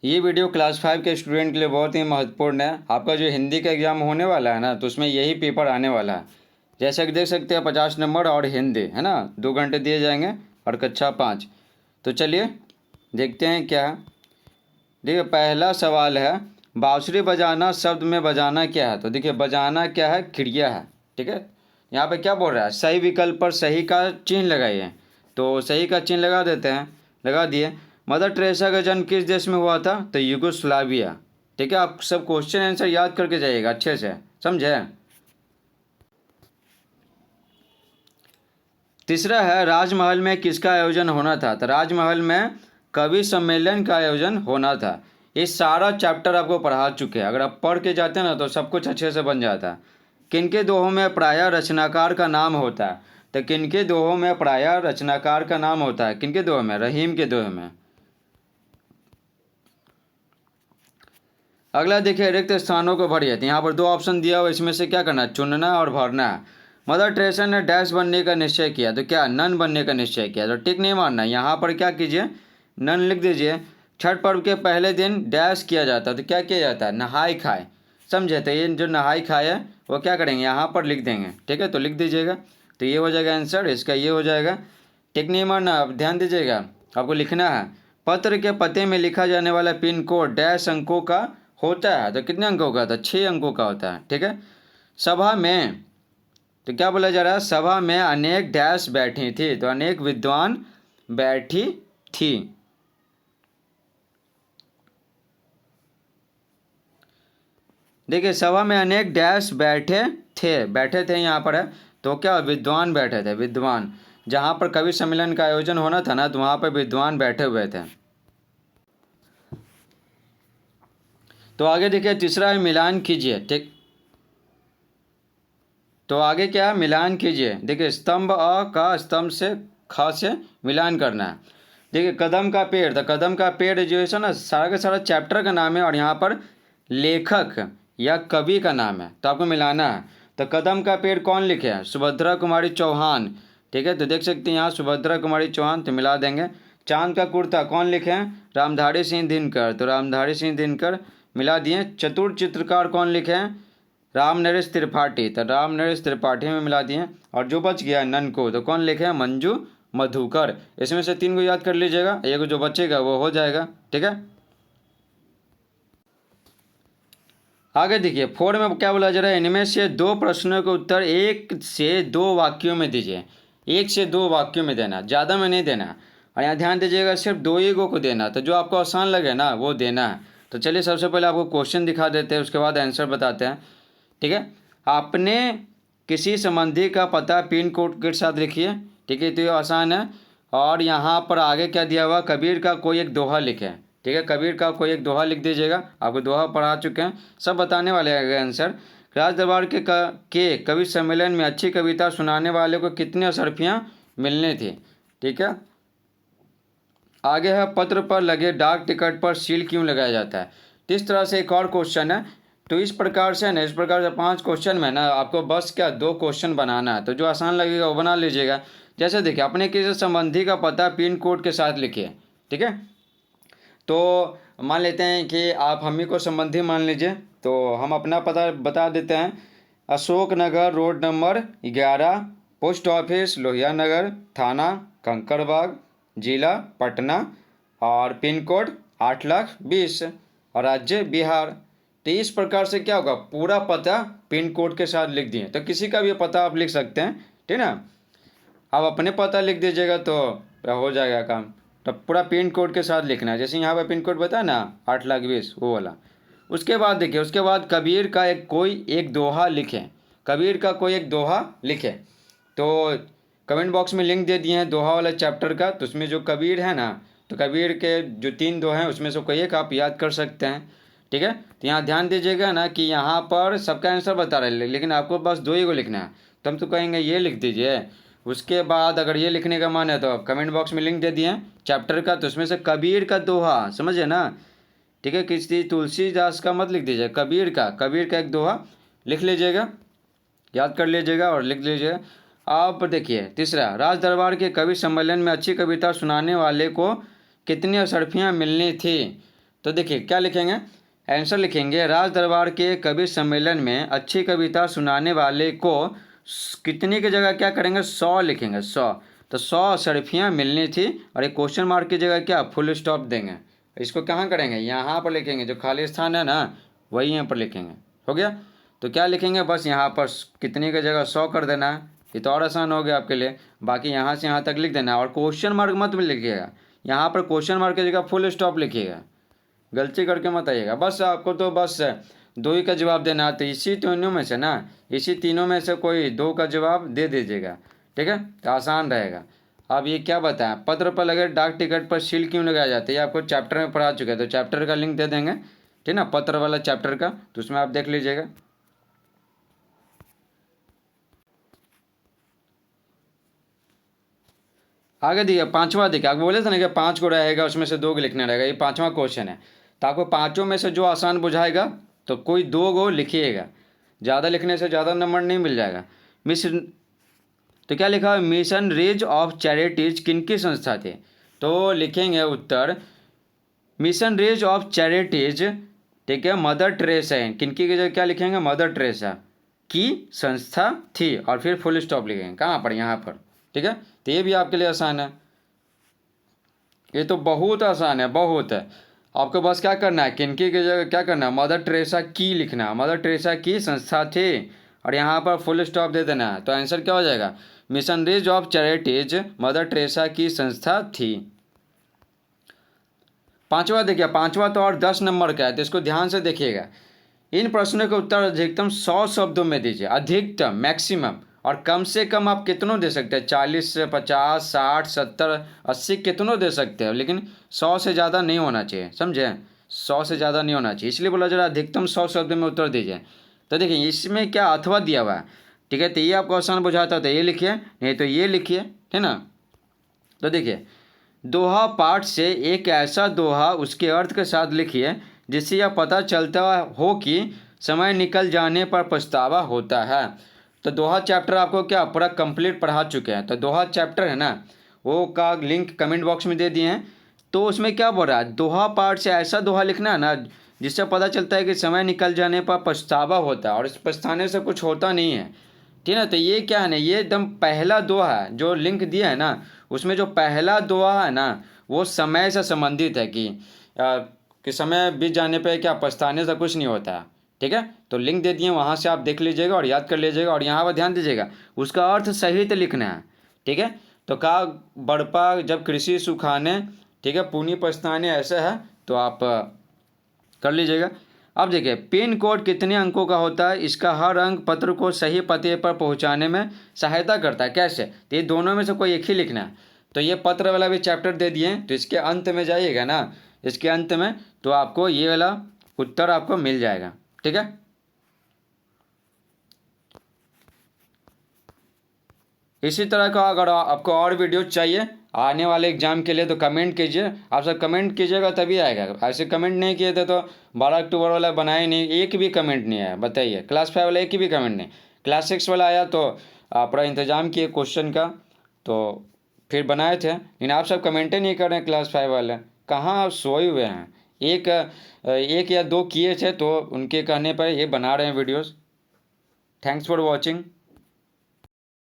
ये video class 5 के student के लिए बहुत ही महत्वपूर्ण है। आपका जो हिंदी का एग्ज़ाम होने वाला है ना, तो उसमें यही पेपर आने वाला है। जैसा कि देख सकते हैं 50 नंबर और हिंदी है ना, 2 घंटे दिए जाएंगे और कक्षा 5। तो चलिए देखते हैं क्या है। देखिए पहला सवाल है, बांसुरी बजाना शब्द में बजाना क्या है। तो देखिए बजाना क्या है, क्रिया है। ठीक है, यहाँ पे क्या बोल रहा है, सही विकल्प पर सही का चिन्ह लगाइए। तो सही का चिन्ह लगा देते हैं, लगा दिए। मदर टेरेसा का जन्म किस देश में हुआ था। तो यूगोस्लाविया। ठीक है, आप सब क्वेश्चन आंसर याद करके जाइएगा अच्छे से, समझे। तीसरा है, राजमहल में किसका आयोजन होना था। तो राजमहल में कवि सम्मेलन का आयोजन होना था। ये सारा चैप्टर आपको पढ़ा चुके हैं, अगर आप पढ़ के जाते हैं ना तो सब कुछ अच्छे से बन जाता है। किनके दोहों में प्रायः रचनाकार का नाम होता है। तो किनके दोहों में प्रायः रचनाकार का नाम होता है, किनके दोहे में, रहीम के दोहे में। अगला देखिए, रिक्त स्थानों को भरिए। तो यहाँ पर 2 ऑप्शन दिया हुआ, इसमें से क्या करना है, चुनना और भरना है। मदर टेरेसा ने डैश बनने का निश्चय किया। तो क्या, नन बनने का निश्चय किया। तो टिक नहीं मारना, यहाँ पर क्या कीजिए, नन लिख दीजिए। छठ पर्व के पहले दिन डैश किया जाता है। तो क्या किया जाता है, नहाई खाए, समझे। तो ये जो नहाई खाए है वो क्या करेंगे, यहाँ पर लिख देंगे। ठीक है, तो लिख दीजिएगा। तो ये हो जाएगा आंसर, इसका ये हो जाएगा। टिक नहीं मारना, अब ध्यान दीजिएगा, आपको लिखना है। पत्र के पते में लिखा जाने वाला पिन कोड डैश अंकों का होता है। तो कितने अंकों का, तो 6 अंकों का होता है। ठीक है, सभा में, तो क्या बोला जा रहा है, सभा में अनेक डैश बैठी थी। तो अनेक विद्वान बैठी थी। देखिए सभा में अनेक डैश बैठे थे, बैठे थे यहाँ पर है। तो क्या, विद्वान बैठे थे, विद्वान। जहाँ पर कवि सम्मेलन का आयोजन होना था ना, तो वहाँ पर विद्वान बैठे हुए थे। तो आगे देखिए, तीसरा है मिलान कीजिए। ठीक, तो आगे क्या है, मिलान कीजिए। देखिए स्तंभ अ का स्तंभ से ख से मिलान करना है। देखिए कदम का पेड़, तो कदम का पेड़ जो है ना, सारा का सारा चैप्टर का नाम है और यहाँ पर लेखक या कवि का नाम है, तो आपको मिलाना है। तो कदम का पेड़ कौन लिखे हैं, सुभद्रा कुमारी चौहान। ठीक है, तो देख सकते हैं यहाँ सुभद्रा कुमारी चौहान, तो मिला देंगे। चांद का कुर्ता कौन लिखे हैं, रामधारी सिंह दिनकर। तो रामधारी सिंह दिनकर मिला दिए। चतुर चित्रकार कौन लिखे हैं, राम नरेश त्रिपाठी। तो राम नरेश त्रिपाठी में मिला दिए। और जो बच गया नन को, तो कौन लिखे हैं, मंजू मधुकर। इसमें से 3 को याद कर लीजिएगा, एक जो बचेगा वो हो जाएगा। ठीक है, आगे देखिए 4 में क्या बोला जा रहा है, इनमें से 2 प्रश्नों के उत्तर 1 से 2 वाक्यों में दीजिए। 1 से 2 वाक्यों में देना, ज़्यादा में नहीं देना। और यहाँ ध्यान दीजिएगा, सिर्फ 2 ही को देना। तो जो आपको आसान लगे ना वो देना है। तो चलिए सबसे पहले आपको क्वेश्चन दिखा देते हैं, उसके बाद आंसर बताते हैं। ठीक है, आपने किसी संबंधी का पता पिन कोड के साथ लिखिए। ठीक है, तो ये आसान है। और यहाँ पर आगे क्या दिया हुआ, कबीर का कोई एक दोहा लिखे। ठीक है, कबीर का कोई एक दोहा लिख दीजिएगा, आपको दोहा पढ़ा चुके हैं, सब बताने वाले हैं आंसर। राज दरबार के कवि सम्मेलन में अच्छी कविता सुनाने वाले को कितनी असरफियाँ मिलनी थी। ठीक है, आगे है, पत्र पर लगे डाक टिकट पर सील क्यों लगाया जाता है। तो इस तरह से एक और क्वेश्चन है। तो इस प्रकार से ना, इस प्रकार से 5 क्वेश्चन में ना आपको बस क्या 2 क्वेश्चन बनाना है। तो जो आसान लगेगा वो बना लीजिएगा। जैसे देखिए, अपने किसी संबंधी का पता पिन कोड के साथ लिखिए। ठीक है, तो मान लेते हैं कि आप हम ही को संबंधी मान लीजिए, तो हम अपना पता बता देते हैं। Ashok Nagar, road number 11, post office Lohia Nagar, थाना कंकड़बाग, जिला पटना, और पिन कोड 8,20,000 और राज्य बिहार। तो इस प्रकार से क्या होगा, पूरा पता पिन कोड के साथ लिख दिए। तो किसी का भी पता आप लिख सकते हैं, ठीक ना। आप अपने पता लिख दीजिएगा तो हो जाएगा काम। तो पूरा पिन कोड के साथ लिखना है, जैसे यहाँ पर पिन कोड बताया ना 8,20,000 वो वाला। उसके बाद देखिए, उसके बाद कबीर का कोई एक दोहा लिखें। कबीर का कोई एक दोहा लिखें। तो कमेंट बॉक्स में लिंक दे दिए हैं दोहा वाला चैप्टर का। तो उसमें जो कबीर है ना, तो कबीर के जो 3 दोहे हैं उसमें से कोई एक आप याद कर सकते हैं। ठीक है, तो यहाँ ध्यान दीजिएगा ना कि यहाँ पर सबका आंसर बता रहे हैं, लेकिन आपको बस 2 ही को लिखना है। तो हम तो कहेंगे ये लिख दीजिए। उसके बाद अगर ये लिखने का मन है तो कमेंट बॉक्स में लिंक दे दिए हैं चैप्टर का, तो उसमें से कबीर का दोहा, समझे ना। ठीक है, किसी तुलसीदास का मत लिख दीजिए, कबीर का एक दोहा लिख लीजिएगा, याद कर लीजिएगा और लिख लीजिएगा। आप देखिए तीसरा, राज दरबार के कवि सम्मेलन में अच्छी कविता सुनाने वाले को कितनी असरफियाँ मिलनी थी। तो देखिए क्या लिखेंगे, आंसर लिखेंगे, राज दरबार के कवि सम्मेलन में अच्छी कविता सुनाने वाले को कितनी की जगह क्या करेंगे, 100 लिखेंगे, 100। तो 100 अशर्फियाँ मिलनी थी, और एक क्वेश्चन मार्क की जगह क्या फुल स्टॉप देंगे। इसको कहाँ करेंगे, यहाँ पर लिखेंगे, जो खाली स्थान है ना वही यहाँ पर लिखेंगे। हो गया, तो क्या लिखेंगे, बस यहाँ पर कितनी की जगह 100 कर देना है। ये तो और आसान हो गया आपके लिए। बाकी यहाँ से यहाँ तक लिख देना, और क्वेश्चन मार्क मत भी लिखिएगा, यहाँ पर क्वेश्चन मार्क की जगह फुल स्टॉप लिखिएगा, गलती करके मत आइएगा। बस आपको तो बस 2 ही का जवाब देना है, तो इसी तीनों में से ना, इसी तीनों में से कोई 2 का जवाब दे दीजिएगा, ठीक है, तो आसान रहेगा। अब ये क्या बताएं, पत्र पर लगे डाक टिकट पर सील क्यों लगाया जाता है, ये आपको चैप्टर में पढ़ा चुके हैं, तो चैप्टर का लिंक दे देंगे, ठीक ना, पत्र वाला चैप्टर का, तो उसमें आप देख लीजिएगा। आगे देखिए 5वां, देखिए आपको बोले थे ना कि 5 को रहेगा, उसमें से 2 को लिखना रहेगा, ये 5वां क्वेश्चन है। तो आपको 5 में से जो आसान बुझाएगा तो कोई 2 को लिखिएगा, ज़्यादा लिखने से ज़्यादा नंबर नहीं मिल जाएगा। तो क्या लिखा है, मिशन रेज ऑफ चैरिटीज किनकी संस्था थे, तो लिखेंगे उत्तर मिशन रेज ऑफ चैरिटीज, ठीक है, मदर टेरेसा है, किनकी की जगह क्या लिखेंगे, मदर टेरेसा की संस्था थी, और फिर फुल स्टॉप लिखेंगे, कहाँ पर, यहाँ पर, ठीक है। तो ये भी आपके लिए आसान है, ये तो बहुत आसान है, बहुत है। आपको बस क्या करना है, किनकी की जगह क्या करना है, मदर टेरेसा की लिखना, मदर टेरेसा की संस्था थे, और यहाँ पर फुल स्टॉप दे देना है। तो आंसर क्या हो जाएगा, missionaries of charities mother Teresa की संस्था थी। 5वां देखिए, 5वां तो और 10 नंबर का है, तो इसको ध्यान से देखिएगा। इन प्रश्नों के उत्तर अधिकतम 100 शब्दों में दीजिए, अधिकतम मैक्सिमम, और कम से कम आप कितनों दे सकते हैं, 40 से 50 60 70 80 कितनों दे सकते हैं, लेकिन 100 से ज़्यादा नहीं होना चाहिए, समझे, 100 से ज़्यादा नहीं होना चाहिए, इसलिए बोला जरा अधिकतम 100 शब्द में उत्तर दीजिए। तो देखिए इसमें क्या अथवा दिया हुआ है, ठीक है, तो ये आपको आसान बुझाता है तो ये लिखिए, नहीं तो ये लिखिए, है ना। तो देखिए दोहा पाठ से एक ऐसा दोहा उसके अर्थ के साथ लिखिए जिससे यह पता चलता हो कि समय निकल जाने पर पछतावा होता है। तो दोहा चैप्टर आपको क्या पूरा कंप्लीट पढ़ा चुके हैं, तो दोहा चैप्टर है ना वो का लिंक कमेंट बॉक्स में दे दिए हैं। तो उसमें क्या बोल रहा है, दोहा पाठ से ऐसा दोहा लिखना है ना जिससे पता चलता है कि समय निकल जाने पर पछतावा होता है, और इस पछताने से कुछ होता नहीं है, ठीक है। तो ये क्या है ना, ये एकदम पहला दोहा है जो लिंक दिया है ना, उसमें जो पहला दोहा है ना वो समय से संबंधित है कि समय बीत जाने पे क्या पछताने से कुछ नहीं होता, ठीक है। तो लिंक दे दिए, वहाँ से आप देख लीजिएगा और याद कर लीजिएगा, और यहाँ पर ध्यान दीजिएगा उसका अर्थ सहित लिखना है, ठीक है। तो का बड़पा जब कृषि सुखाने, ठीक है, पुनी पछताने, ऐसा है, तो आप कर लीजिएगा। अब देखिए पिन कोड कितने अंकों का होता है, इसका हर अंक पत्र को सही पते पर पहुंचाने में सहायता करता है, कैसे, तो ये दोनों में से कोई एक ही लिखना है। तो ये पत्र वाला भी चैप्टर दे दिए, तो इसके अंत में जाइएगा ना, इसके अंत में तो आपको ये वाला उत्तर आपको मिल जाएगा, ठीक है। इसी तरह का अगर आपको और वीडियो चाहिए आने वाले एग्जाम के लिए तो कमेंट कीजिए, आप सब कमेंट कीजिएगा तभी आएगा, ऐसे कमेंट नहीं किए थे तो 12 अक्टूबर वाला बनाए नहीं, एक भी कमेंट नहीं आया, बताइए, क्लास 5 वाला एक भी कमेंट नहीं, क्लास 6 वाला आया तो आप पूरा इंतजाम किए क्वेश्चन का, तो फिर बनाए थे, लेकिन आप सब कमेंटें नहीं कर रहे हैं, क्लास 5 वाले कहाँ आप सोए हुए हैं, एक या 2 किए थे तो उनके कहने पर ये बना रहे हैं वीडियोज़। Thanks for watching.